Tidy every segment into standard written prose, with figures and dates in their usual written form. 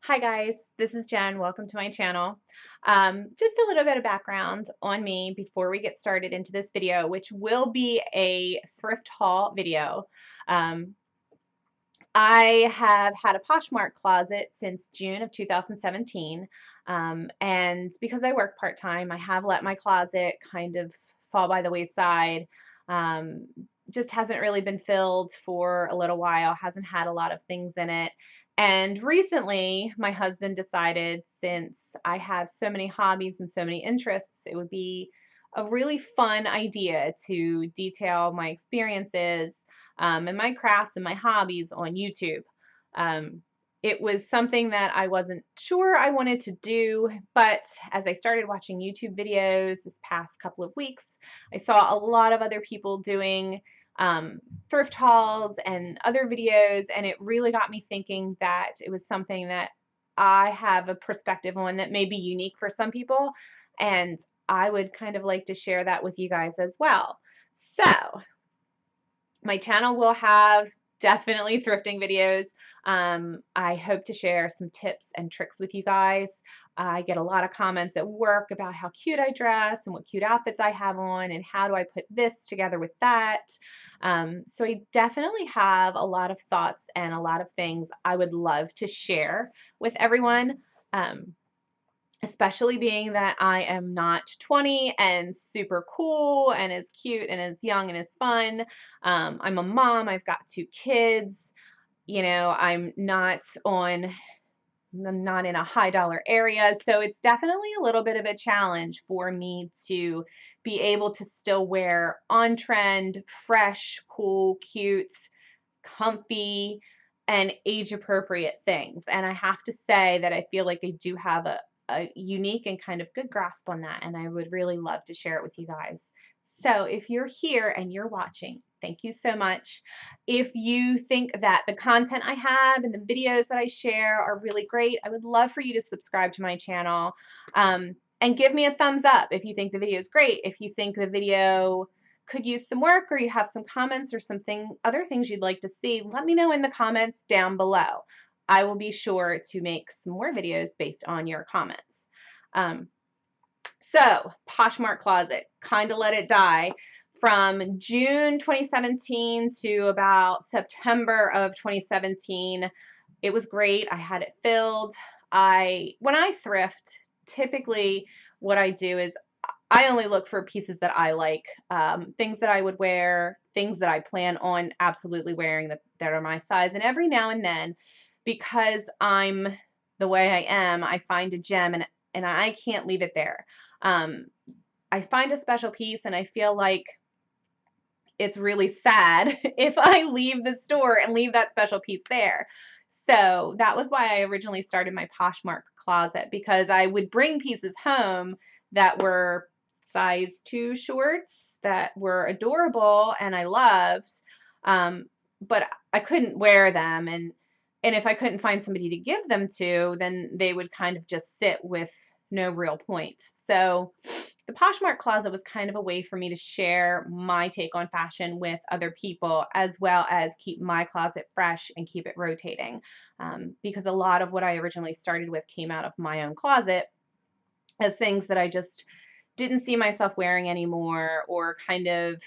Hi guys, this is Jen. Welcome to my channel. Just a little bit of background on me before we get started into this video, which will be a thrift haul video. Um, I have had a Poshmark closet since June of 2017, and because I work part-time, I have let my closet kind of fall by the wayside. Um, just hasn't really been filled for a little while, hasn't had a lot of things in it. And recently, my husband decided, since I have so many hobbies and so many interests, it would be a really fun idea to detail my experiences and my crafts and my hobbies on YouTube. Um, it was something that I wasn't sure I wanted to do, but as I started watching YouTube videos this past couple of weeks, I saw a lot of other people doing um, thrift hauls and other videos, and it really got me thinking that it was something that I have a perspective on that may be unique for some people, and I would kind of like to share that with you guys as well. So, my channel will have definitely thrifting videos. I hope to share some tips and tricks with you guys. I get a lot of comments at work about how cute I dress and what cute outfits I have on and how do I put this together with that. So I definitely have a lot of thoughts and a lot of things I would love to share with everyone. Um, Especially being that I am not 20 and super cool and as cute and as young and as fun. I'm a mom, I've got two kids. I'm not in a high dollar area. So it's definitely a little bit of a challenge for me to be able to still wear on trend, fresh, cool, cute, comfy, and age appropriate things. And I have to say that I feel like I do have a unique and kind of good grasp on that. And I would really love to share it with you guys. So if you're here and you're watching, thank you so much. If you think that the content I have and the videos that I share are really great, I would love for you to subscribe to my channel and give me a thumbs up if you think the video is great. If you think the video could use some work or you have some comments or other things you'd like to see, let me know in the comments down below. I will be sure to make some more videos based on your comments. Um, so, Poshmark Closet, kind of let it die. From June 2017 to about September of 2017, it was great. I had it filled. When I thrift, typically what I do is I only look for pieces that I like, things that I would wear, things that I plan on absolutely wearing that are my size. And every now and then, because I'm the way I am, I find a gem and I can't leave it there. Um, I find a special piece and I feel like it's really sad if I leave the store and leave that special piece there. So that was why I originally started my Poshmark closet, because I would bring pieces home that were size 2 shorts that were adorable and I loved, but I couldn't wear them, and if I couldn't find somebody to give them to, then they would kind of just sit with no real point. So the Poshmark closet was kind of a way for me to share my take on fashion with other people, as well as keep my closet fresh and keep it rotating. Because a lot of what I originally started with came out of my own closet as things that I just didn't see myself wearing anymore, or kind of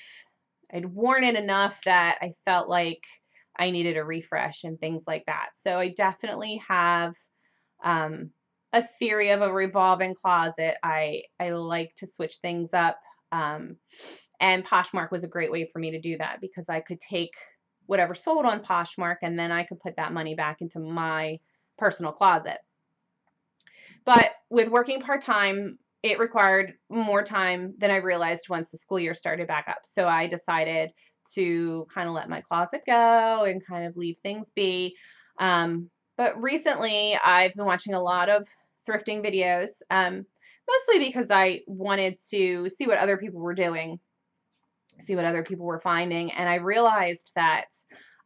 I'd worn it enough that I felt like I needed a refresh and things like that. So I definitely have um, a theory of a revolving closet. I like to switch things up, um, and Poshmark was a great way for me to do that, because I could take whatever sold on Poshmark and then I could put that money back into my personal closet. But with working part-time, it required more time than I realized once the school year started back up. So I decided to kind of let my closet go and kind of leave things be. But recently, I've been watching a lot of thrifting videos, mostly because I wanted to see what other people were doing, see what other people were finding, and I realized that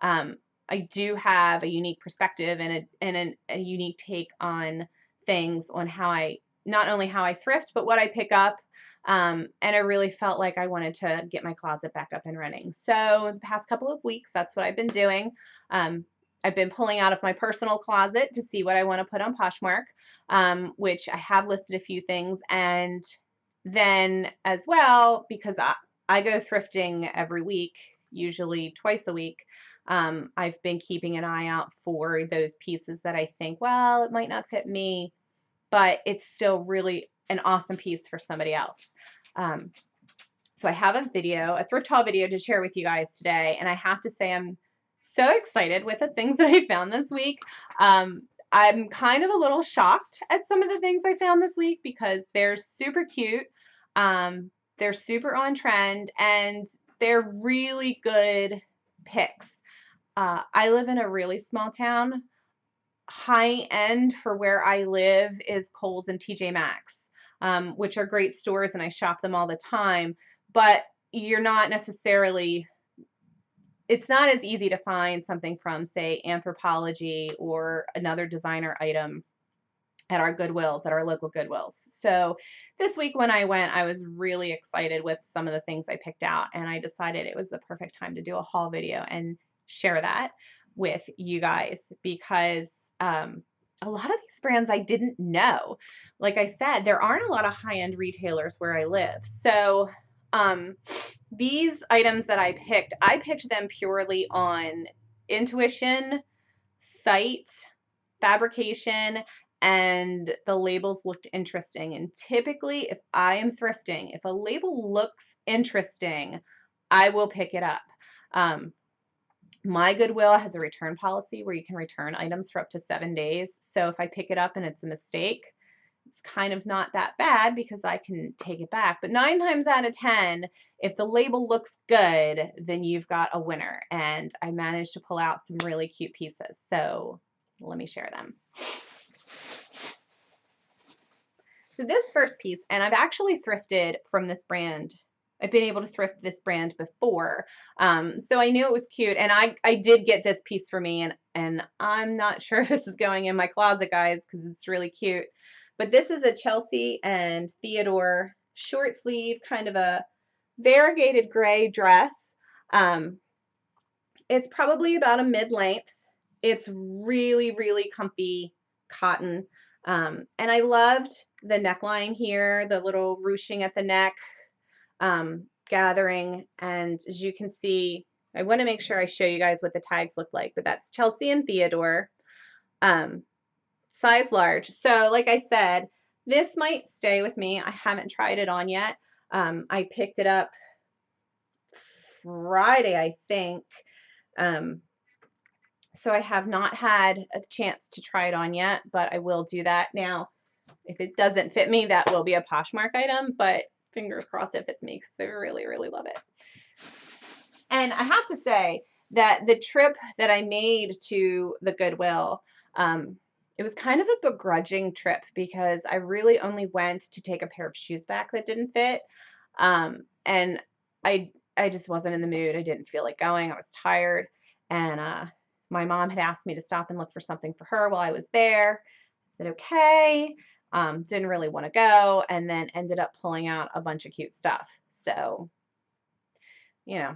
um, I do have a unique perspective and a unique take on things, on how I not only how I thrift, but what I pick up. And I really felt like I wanted to get my closet back up and running. So the past couple of weeks, that's what I've been doing. Um, I've been pulling out of my personal closet to see what I want to put on Poshmark, which I have listed a few things. And then as well, because I go thrifting every week, usually twice a week, I've been keeping an eye out for those pieces that I think, well, it might not fit me, but it's still really an awesome piece for somebody else. So I have a thrift haul video to share with you guys today, and I have to say I'm so excited with the things that I found this week. I'm kind of a little shocked at some of the things I found this week because they're super cute, they're super on trend, and they're really good picks. I live in a really small town. High end for where I live is Kohl's and TJ Maxx, which are great stores and I shop them all the time, but you're not necessarily, it's not as easy to find something from, say, Anthropologie or another designer item at our Goodwills, at our local Goodwills. So this week when I went, I was really excited with some of the things I picked out, and I decided it was the perfect time to do a haul video and share that with you guys because a lot of these brands I didn't know. Like I said, there aren't a lot of high-end retailers where I live. So these items that I picked them purely on intuition, sight, fabrication, and the labels looked interesting. And typically, if I am thrifting, if a label looks interesting, I will pick it up. My Goodwill has a return policy where you can return items for up to 7 days. So if I pick it up and it's a mistake, it's kind of not that bad because I can take it back. But 9 times out of 10, if the label looks good, then you've got a winner. And I managed to pull out some really cute pieces. So let me share them. So this first piece, and I've actually thrifted from this brand. I've been able to thrift this brand before. So I knew it was cute. And I did get this piece for me. And I'm not sure if this is going in my closet, guys, because it's really cute. But this is a Chelsea and Theodore short sleeve, kind of a variegated gray dress. It's probably about a mid-length. It's really, really comfy cotton. And I loved the neckline here, the little ruching at the neck, gathering. And as you can see, I want to make sure I show you guys what the tags look like, but that's Chelsea and Theodore, size large. So like I said, this might stay with me. I haven't tried it on yet. I picked it up Friday, I think. So I have not had a chance to try it on yet, but I will do that. Now, if it doesn't fit me, that will be a Poshmark item, but fingers crossed it fits me because I really, really love it. And I have to say that the trip that I made to the Goodwill, it was kind of a begrudging trip because I really only went to take a pair of shoes back that didn't fit. And I just wasn't in the mood. I didn't feel like going. I was tired. And my mom had asked me to stop and look for something for her while I was there. I said, okay. Didn't really want to go, and then ended up pulling out a bunch of cute stuff. So, you know,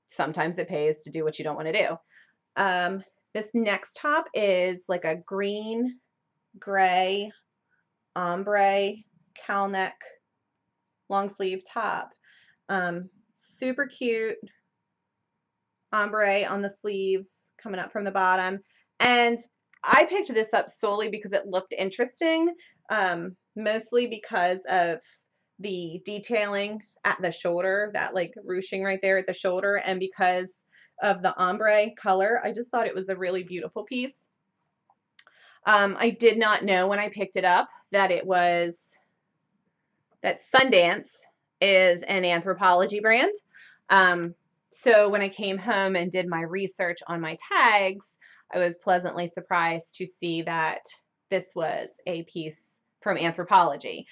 sometimes it pays to do what you don't want to do. This next top is like a green, gray, ombre, cowl neck, long sleeve top. Super cute ombre on the sleeves coming up from the bottom. And I picked this up solely because it looked interesting, mostly because of the detailing at the shoulder, that like ruching right there at the shoulder, and because of the ombre color. I just thought it was a really beautiful piece. I did not know when I picked it up that that Sundance is an Anthropologie brand. So when I came home and did my research on my tags, I was pleasantly surprised to see that this was a piece from Anthropologie.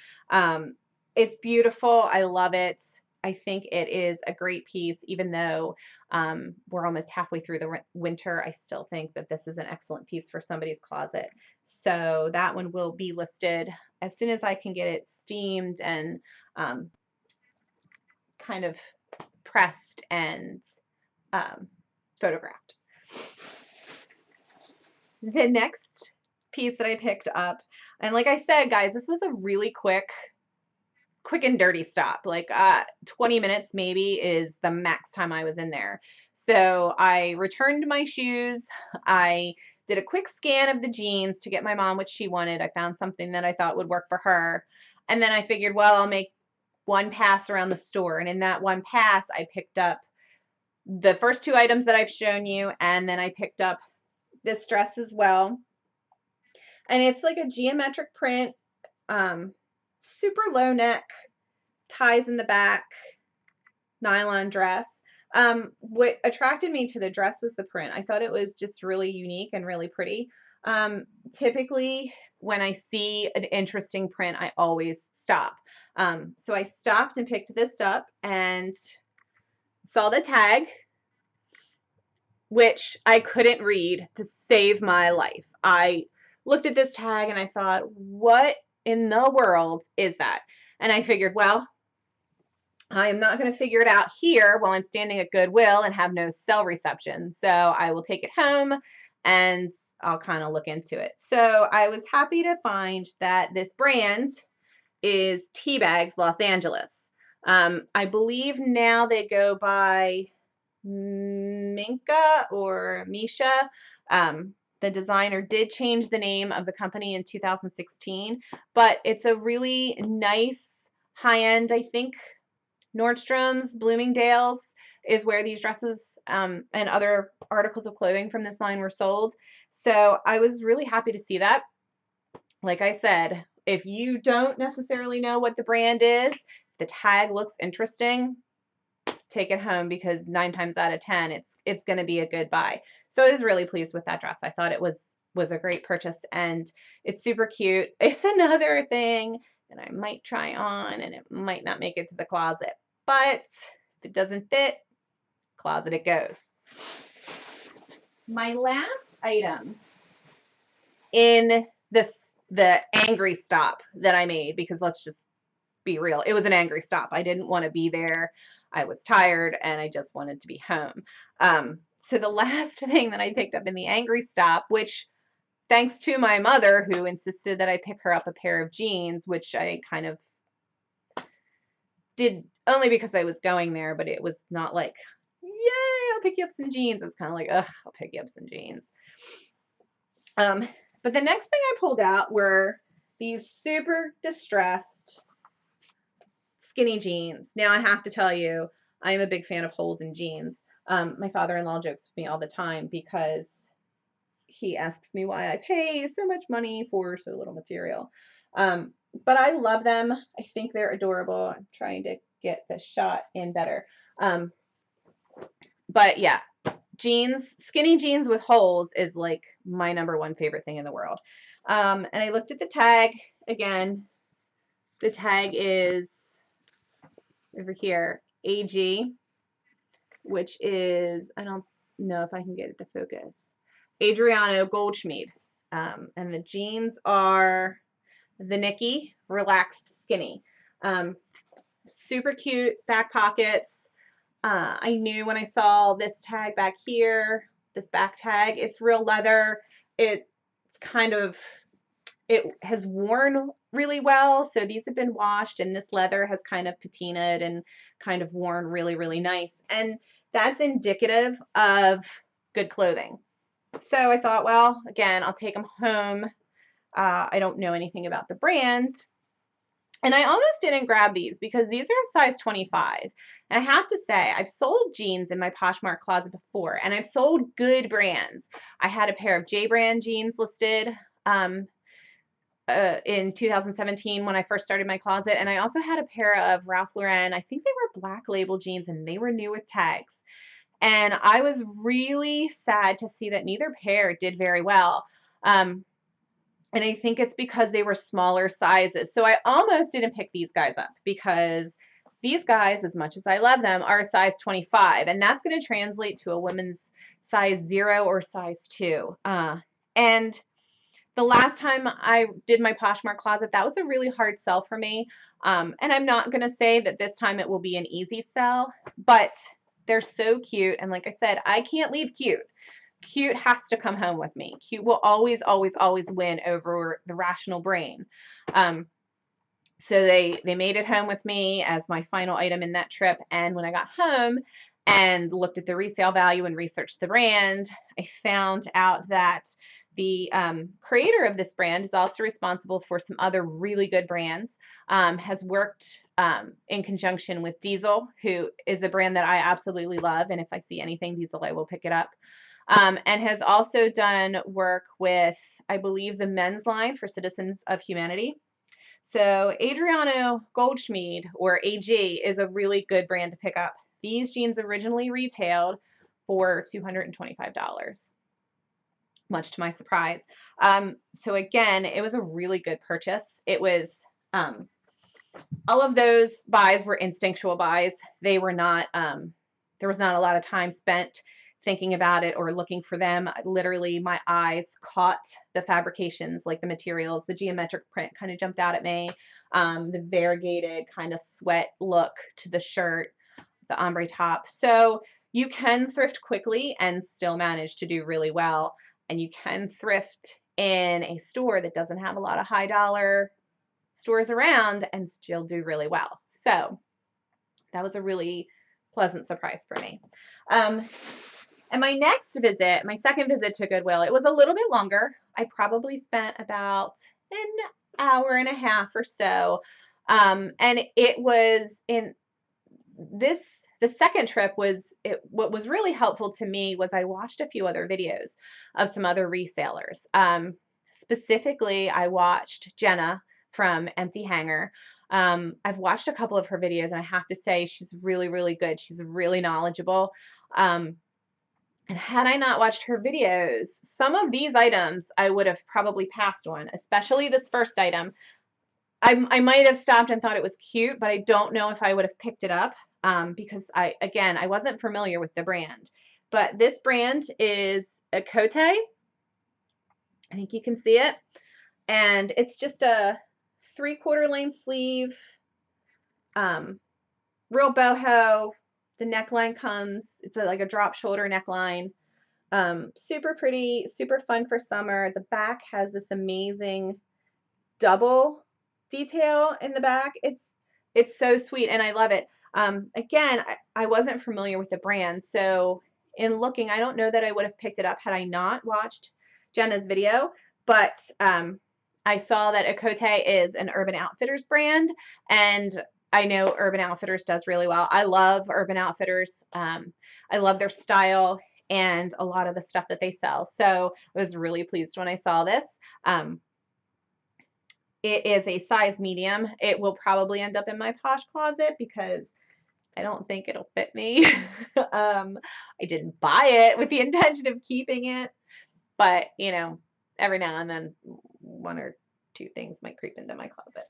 It's beautiful. I love it. I think it is a great piece, even though we're almost halfway through the winter. I still think that this is an excellent piece for somebody's closet. So that one will be listed as soon as I can get it steamed and kind of pressed and photographed. The next piece that I picked up, and like I said, guys, this was a really quick and dirty stop. Like 20 minutes maybe is the max time I was in there. So I returned my shoes. I did a quick scan of the jeans to get my mom what she wanted. I found something that I thought would work for her. And then I figured, well, I'll make one pass around the store. And in that one pass, I picked up the first two items that I've shown you. And then I picked up this dress as well. And it's like a geometric print, um, super low neck, ties in the back, nylon dress. What attracted me to the dress was the print. I thought it was just really unique and really pretty. Typically, when I see an interesting print, I always stop. So I stopped and picked this up and saw the tag, which I couldn't read to save my life. I looked at this tag and I thought, what in the world is that? And I figured, well, I am not going to figure it out here while I'm standing at Goodwill and have no cell reception. So I will take it home and I'll kind of look into it. So I was happy to find that this brand is Teabags Los Angeles. I believe now they go by Minka or Misha. The designer did change the name of the company in 2016, but it's a really nice high-end, I think, Nordstrom's, Bloomingdale's is where these dresses and other articles of clothing from this line were sold. So I was really happy to see that. Like I said, if you don't necessarily know what the brand is, the tag looks interesting, take it home because 9 times out of 10 it's going to be a good buy. So I was really pleased with that dress. I thought it was a great purchase and it's super cute. It's another thing that I might try on and it might not make it to the closet. But if it doesn't fit, closet it goes. My last item in the angry stop that I made, because let's just be real, it was an angry stop. I didn't want to be there. I was tired and I just wanted to be home. So the last thing that I picked up in the angry stop, which thanks to my mother who insisted that I pick her up a pair of jeans, which I kind of did only because I was going there, but it was not like, yay, I'll pick you up some jeans. It was kind of like, ugh, I'll pick you up some jeans. But the next thing I pulled out were these super distressed skinny jeans. Now I have to tell you, I am a big fan of holes in jeans. My father-in-law jokes with me all the time because he asks me why I pay so much money for so little material. But I love them. I think they're adorable. I'm trying to get the shot in better. But yeah, jeans, skinny jeans with holes is like my #1 favorite thing in the world. And I looked at the tag again. The tag is over here, AG, which is, I don't know if I can get it to focus, Adriano Goldschmied. And the jeans are the Nikki Relaxed Skinny. Super cute back pockets. I knew when I saw this tag back here, this back tag, it's real leather. It's kind of, it has worn really well. So these have been washed and this leather has kind of patinaed and kind of worn really, really nice. And that's indicative of good clothing. So I thought, well, again, I'll take them home. I don't know anything about the brand. And I almost didn't grab these because these are a size 25. And I have to say, I've sold jeans in my Poshmark closet before, and I've sold good brands. I had a pair of J brand jeans listed in 2017 when I first started my closet, and I also had a pair of Ralph Lauren. I think they were black label jeans, and they were new with tags. And I was really sad to see that neither pair did very well. And I think it's because they were smaller sizes. So I almost didn't pick these guys up because these guys, as much as I love them, are a size 25. And that's going to translate to a woman's size 0 or size 2. And the last time I did my Poshmark closet, that was a really hard sell for me. And I'm not going to say that this time it will be an easy sell, but they're so cute. And like I said, I can't leave cute. cute has to come home with me. Cute will always, always, always win over the rational brain. So they made it home with me as my final item in that trip. And when I got home and looked at the resale value and researched the brand, I found out that the creator of this brand is also responsible for some other really good brands, has worked in conjunction with Diesel, who is a brand that I absolutely love. And if I see anything Diesel, I will pick it up. And has also done work with, I believe, the men's line for Citizens of Humanity. So Adriano Goldschmied, or AG, is a really good brand to pick up. These jeans originally retailed for $225, much to my surprise. So again, it was a really good purchase. It was, all of those buys were instinctual buys. They were not, there was not a lot of time spent thinking about it or looking for them. Literally, my eyes caught the fabrications, like the materials. The geometric print kind of jumped out at me. The variegated kind of sweat look to the shirt, the ombre top. So you can thrift quickly and still manage to do really well. And you can thrift in a store that doesn't have a lot of high dollar stores around and still do really well. So that was a really pleasant surprise for me. And my next visit, my second visit to Goodwill, it was a little bit longer. I probably spent about an hour and a half or so. And it was in this, the second trip was, what was really helpful to me was I watched a few other videos of some other resellers. Specifically, I watched Jenna from Empty Hanger. I've watched a couple of her videos, and I have to say she's really, really good. She's really knowledgeable. And had I not watched her videos, some of these items I would have probably passed on, especially this first item. I might have stopped and thought it was cute, but I don't know if I would have picked it up because I wasn't familiar with the brand. But this brand is a Cote. I think you can see it. And it's just a 3/4 length sleeve, real boho. The neckline comes, it's like a drop shoulder neckline. Super pretty, super fun for summer. The back has this amazing double detail in the back. It's so sweet and I love it. Again, I wasn't familiar with the brand, so in looking, I don't know that I would have picked it up had I not watched Jenna's video, but I saw that Okote is an Urban Outfitters brand, and I know Urban Outfitters does really well. I love Urban Outfitters. I love their style and a lot of the stuff that they sell. So I was really pleased when I saw this. It is a size medium. It will probably end up in my posh closet because I don't think it'll fit me. I didn't buy it with the intention of keeping it, but you know, every now and then one or two things might creep into my closet.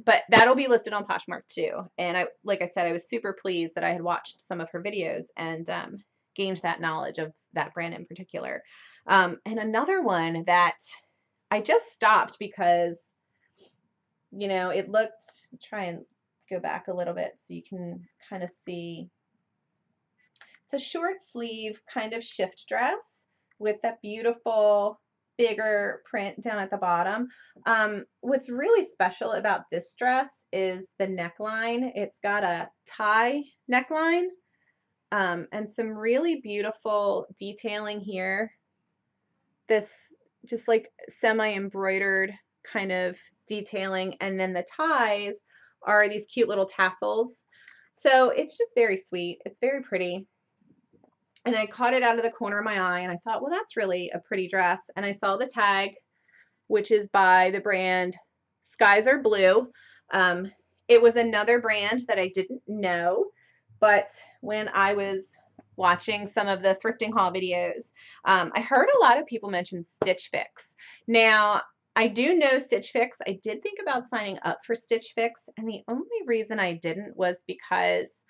But that'll be listed on Poshmark too. And like I said, I was super pleased that I had watched some of her videos and gained that knowledge of that brand in particular. And another one that I just stopped because, you know, it looked, try and go back a little bit so you can kind of see. It's a short sleeve kind of shift dress with that beautiful bigger print down at the bottom. What's really special about this dress is the neckline. It's got a tie neckline and some really beautiful detailing here. This just like semi-embroidered kind of detailing, and then the ties are these cute little tassels. So it's just very sweet. It's very pretty. And I caught it out of the corner of my eye and I thought, well, that's really a pretty dress. And I saw the tag, which is by the brand Skies Are Blue. It was another brand that I didn't know, but when I was watching some of the thrifting haul videos, I heard a lot of people mention Stitch Fix. Now, I do know Stitch Fix. I did think about signing up for Stitch Fix, and the only reason I didn't was because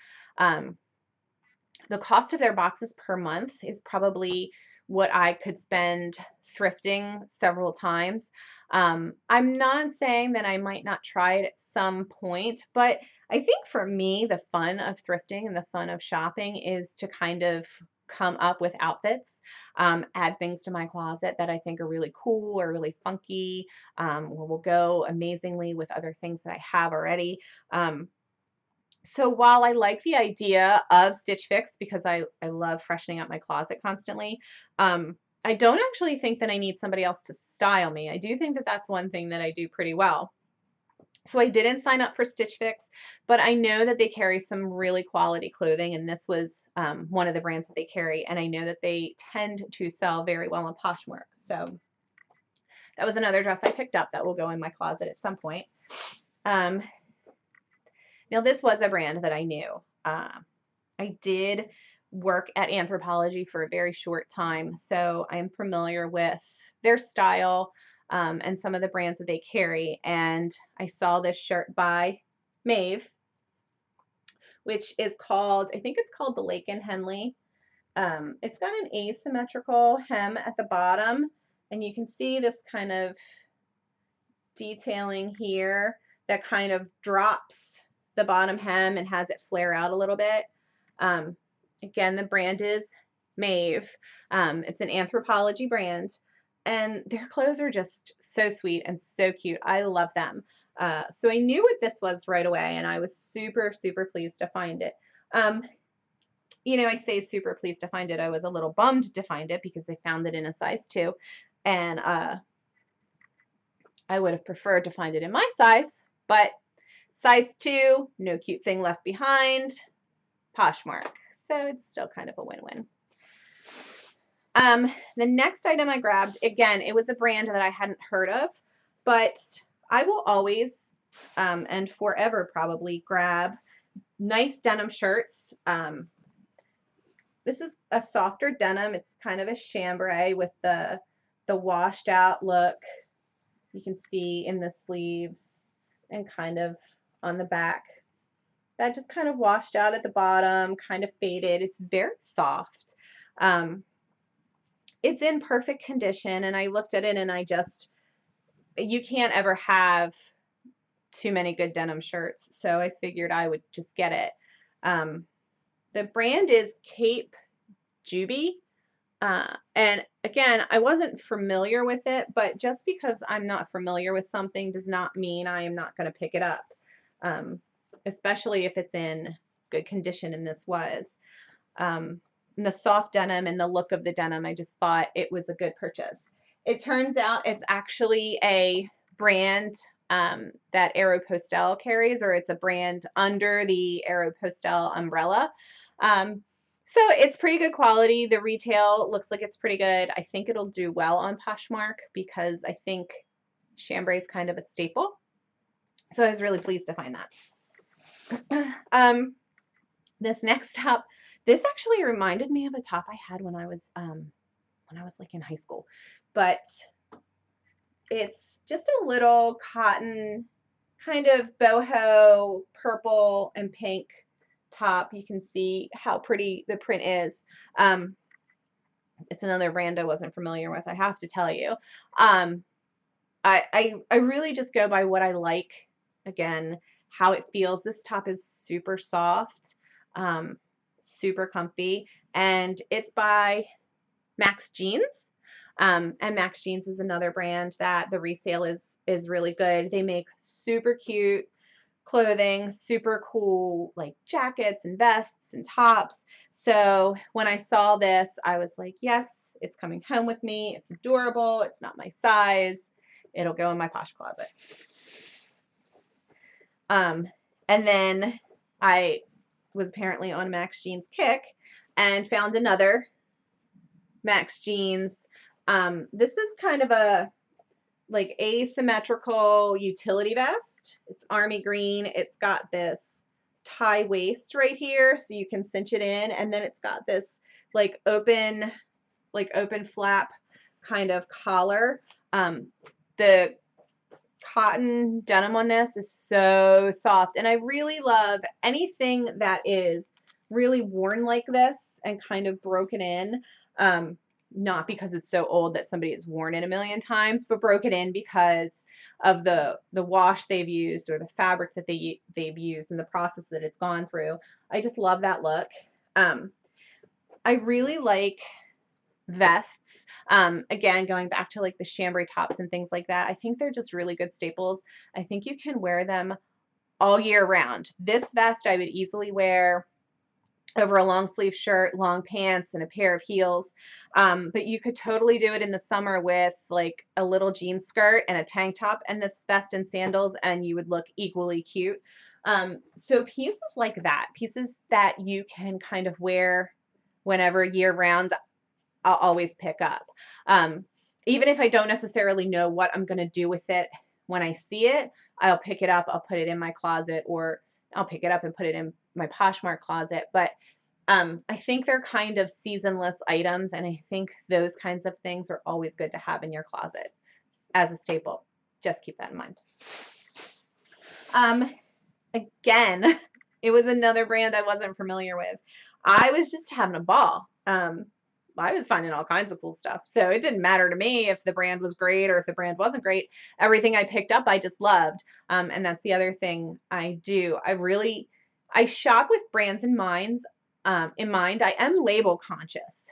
the cost of their boxes per month is probably what I could spend thrifting several times. I'm not saying that I might not try it at some point, but I think for me, the fun of thrifting and the fun of shopping is to kind of come up with outfits, add things to my closet that I think are really cool or really funky, or will go amazingly with other things that I have already. Um, so while I like the idea of Stitch Fix because I love freshening up my closet constantly, I don't actually think that I need somebody else to style me. I do think that that's one thing that I do pretty well. So I didn't sign up for Stitch Fix, but I know that they carry some really quality clothing, and this was one of the brands that they carry, and I know that they tend to sell very well on Poshmark. So that was another dress I picked up that will go in my closet at some point. Um, Now this was a brand that I knew. I did work at Anthropologie for a very short time, so I'm familiar with their style and some of the brands that they carry. And I saw this shirt by Maeve, which is called, I think it's called the Lake and Henley. It's got an asymmetrical hem at the bottom, and you can see this kind of detailing here that kind of drops the bottom hem and has it flare out a little bit. Um, Again, the brand is Maeve. It's an Anthropologie brand, and their clothes are just so sweet and so cute. I love them. So I knew what this was right away, and I was super, super pleased to find it. Um, I say super pleased to find it. I was a little bummed to find it because I found it in a size 2, and I would have preferred to find it in my size, but size 2, no cute thing left behind, Poshmark. So it's still kind of a win-win. The next item I grabbed, again, it was a brand that I hadn't heard of, but I will always and forever probably grab nice denim shirts. This is a softer denim. It's kind of a chambray with the washed out look. You can see in the sleeves and kind of on the back. That just kind of washed out at the bottom, kind of faded. It's very soft. It's in perfect condition, and I looked at it and you can't ever have too many good denim shirts, so I figured I would just get it. The brand is Cape Juby. And again, I wasn't familiar with it, but just because I'm not familiar with something does not mean I am not going to pick it up, especially if it's in good condition, and this was. And the soft denim and the look of the denim, I just thought it was a good purchase. It turns out it's actually a brand that Aeropostale carries, or it's a brand under the Aeropostale umbrella. So it's pretty good quality. The retail looks like it's pretty good. I think it'll do well on Poshmark because I think chambray is kind of a staple. So I was really pleased to find that. This next top, this actually reminded me of a top I had when I was like in high school, but it's just a little cotton kind of boho purple and pink top. You can see how pretty the print is. It's another brand I wasn't familiar with, I have to tell you. I really just go by what I like. Again, how it feels. This top is super soft, super comfy, and it's by Max Jeans. And Max Jeans is another brand that the resale is really good. They make super cute clothing, super cool like jackets and vests and tops. So when I saw this, I was like, yes, it's coming home with me. It's adorable. It's not my size. It'll go in my posh closet. And then I was apparently on Max Jeans kick and found another Max Jeans. This is kind of a like asymmetrical utility vest. It's army green. It's got this tie waist right here so you can cinch it in, and then it's got this like open flap kind of collar. The cotton denim on this is so soft, and I really love anything that is really worn like this and kind of broken in. Not because it's so old that somebody has worn it a million times, but broken in because of the wash they've used or the fabric that they've used and the process that it's gone through. I just love that look. I really like vests. Again, going back to like the chambray tops and things like that, I think they're just really good staples. I think you can wear them all year round. This vest I would easily wear over a long sleeve shirt, long pants, and a pair of heels. But you could totally do it in the summer with like a little jean skirt and a tank top and this vest and sandals, and you would look equally cute. So pieces like that, pieces that you can kind of wear whenever year round, I'll always pick up. Um, Even if I don't necessarily know what I'm going to do with it when I see it, I'll pick it up, I'll put it in my closet, or I'll pick it up and put it in my Poshmark closet. But I think they're kind of seasonless items, and I think those kinds of things are always good to have in your closet as a staple. Just keep that in mind. Again, it was another brand I wasn't familiar with. I was just having a ball. I was finding all kinds of cool stuff. So it didn't matter to me if the brand was great or if the brand wasn't great. Everything I picked up, I just loved. And that's the other thing I do. I shop with brands in mind. I am label conscious,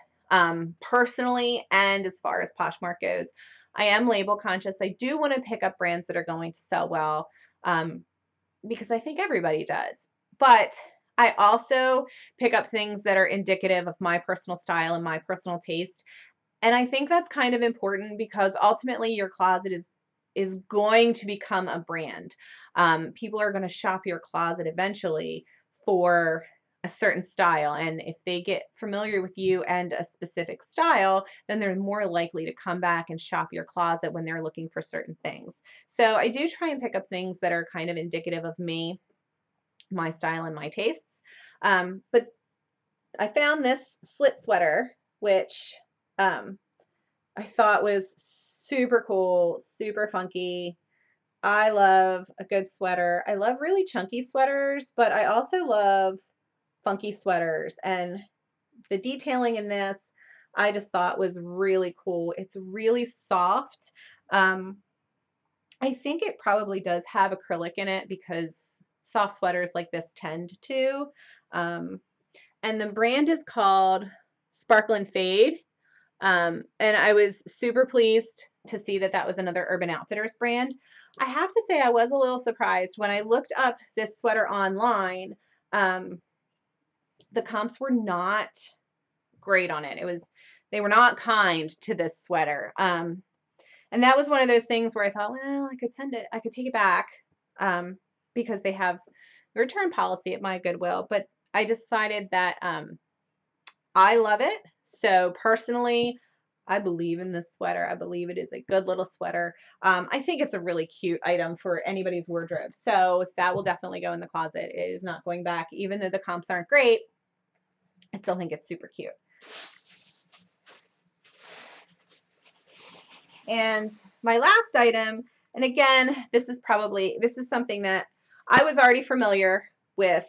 personally, and as far as Poshmark goes, I am label conscious. I do want to pick up brands that are going to sell well. Because I think everybody does. But I also pick up things that are indicative of my personal style and my personal taste. And I think that's kind of important because ultimately your closet is going to become a brand. People are going to shop your closet eventually for a certain style. And if they get familiar with you and a specific style, then they're more likely to come back and shop your closet when they're looking for certain things. So I do try and pick up things that are kind of indicative of me, my style, and my tastes. But I found this slit sweater, which I thought was super cool, super funky. I love a good sweater. I love really chunky sweaters, but I also love funky sweaters. And the detailing in this, I just thought was really cool. It's really soft. Um, I think it probably does have acrylic in it because soft sweaters like this tend to. Um, and the brand is called Sparkle & Fade. And I was super pleased to see that that was another Urban Outfitters brand. I have to say I was a little surprised when I looked up this sweater online. The comps were not great on it. They were not kind to this sweater. And that was one of those things where I thought, well, I could take it back, because they have the return policy at my Goodwill. But I decided that I love it. So personally, I believe in this sweater. I believe it is a good little sweater. I think it's a really cute item for anybody's wardrobe. So that will definitely go in the closet. It is not going back. Even though the comps aren't great, I still think it's super cute. And my last item, and again, this is something that I was already familiar with,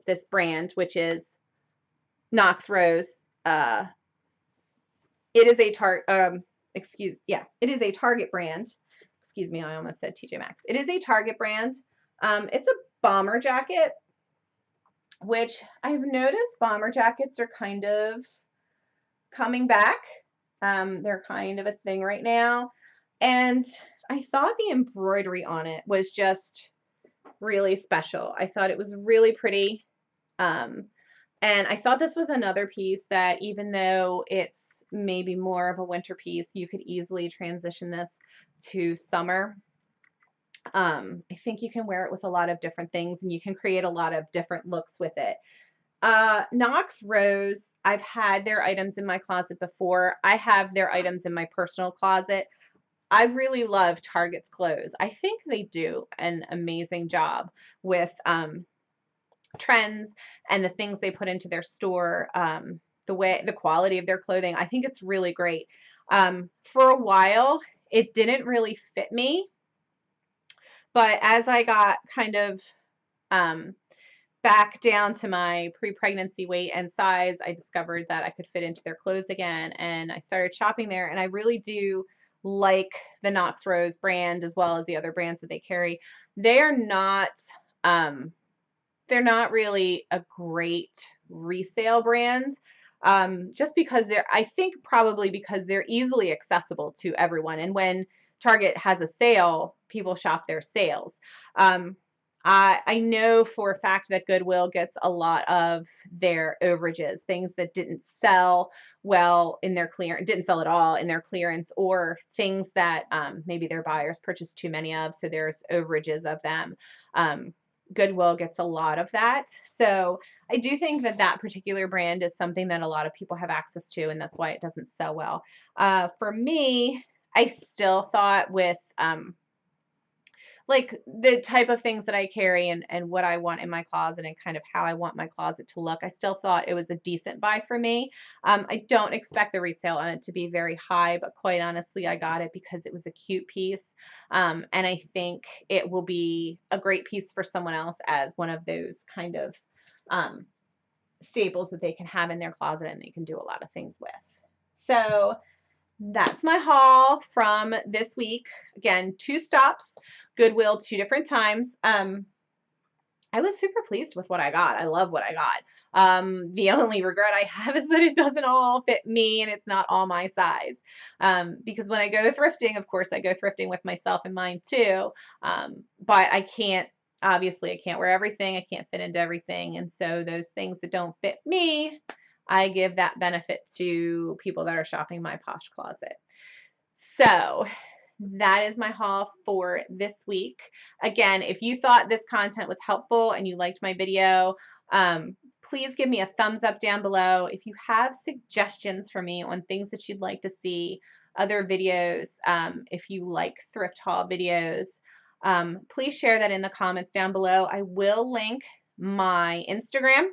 this brand, which is Knox Rose. It is a it is a Target brand. Excuse me, I almost said TJ Maxx. It is a Target brand. It's a bomber jacket, which I've noticed bomber jackets are kind of coming back. They're kind of a thing right now. And I thought the embroidery on it was just really special. I thought it was really pretty. And I thought this was another piece that, even though it's maybe more of a winter piece, you could easily transition this to summer. I think you can wear it with a lot of different things and you can create a lot of different looks with it. Knox Rose, I've had their items in my closet before. I have their items in my personal closet. I really love Target's clothes. I think they do an amazing job with trends and the things they put into their store, the quality of their clothing. I think it's really great. For a while, it didn't really fit me, but as I got kind of back down to my pre-pregnancy weight and size, I discovered that I could fit into their clothes again, and I started shopping there, and I really do like the Knox Rose brand as well as the other brands that they carry. They are not they're not really a great resale brand. Just because I think probably because they're easily accessible to everyone. And when Target has a sale, people shop their sales. Um, I know for a fact that Goodwill gets a lot of their overages, things that didn't sell well in their clearance, didn't sell at all in their clearance, or things that maybe their buyers purchased too many of, so there's overages of them. Um, Goodwill gets a lot of that. So I do think that that particular brand is something that a lot of people have access to, and that's why it doesn't sell well. For me, I still thought with like the type of things that I carry and what I want in my closet and kind of how I want my closet to look, I still thought it was a decent buy for me. I don't expect the resale on it to be very high, but quite honestly, I got it because it was a cute piece. And I think it will be a great piece for someone else as one of those kind of um, staples that they can have in their closet and they can do a lot of things with. So that's my haul from this week. Again, 2 stops, Goodwill 2 different times. I was super pleased with what I got. I love what I got. The only regret I have is that it doesn't all fit me and it's not all my size. Because when I go thrifting, of course, I go thrifting with myself in mind too. But I can't, obviously, I can't wear everything. I can't fit into everything. And so those things that don't fit me, I give that benefit to people that are shopping my Posh Closet. So that is my haul for this week. Again, if you thought this content was helpful and you liked my video, please give me a thumbs up down below. If you have suggestions for me on things that you'd like to see, other videos, if you like thrift haul videos, please share that in the comments down below. I will link my Instagram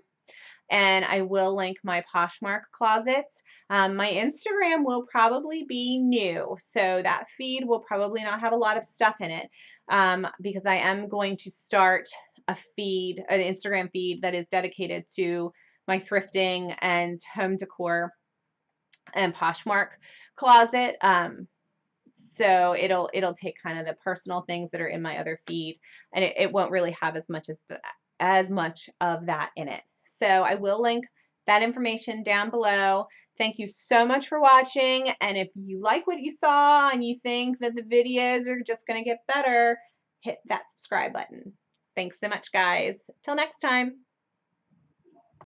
and I will link my Poshmark closet. My Instagram will probably be new, so that feed will probably not have a lot of stuff in it because I am going to start a feed, an Instagram feed that is dedicated to my thrifting and home decor and Poshmark closet. So it'll take kind of the personal things that are in my other feed, and it won't really have as much of that in it. So I will link that information down below. Thank you so much for watching, and if you like what you saw and you think that the videos are just going to get better, hit that subscribe button. Thanks so much, guys. Till next time.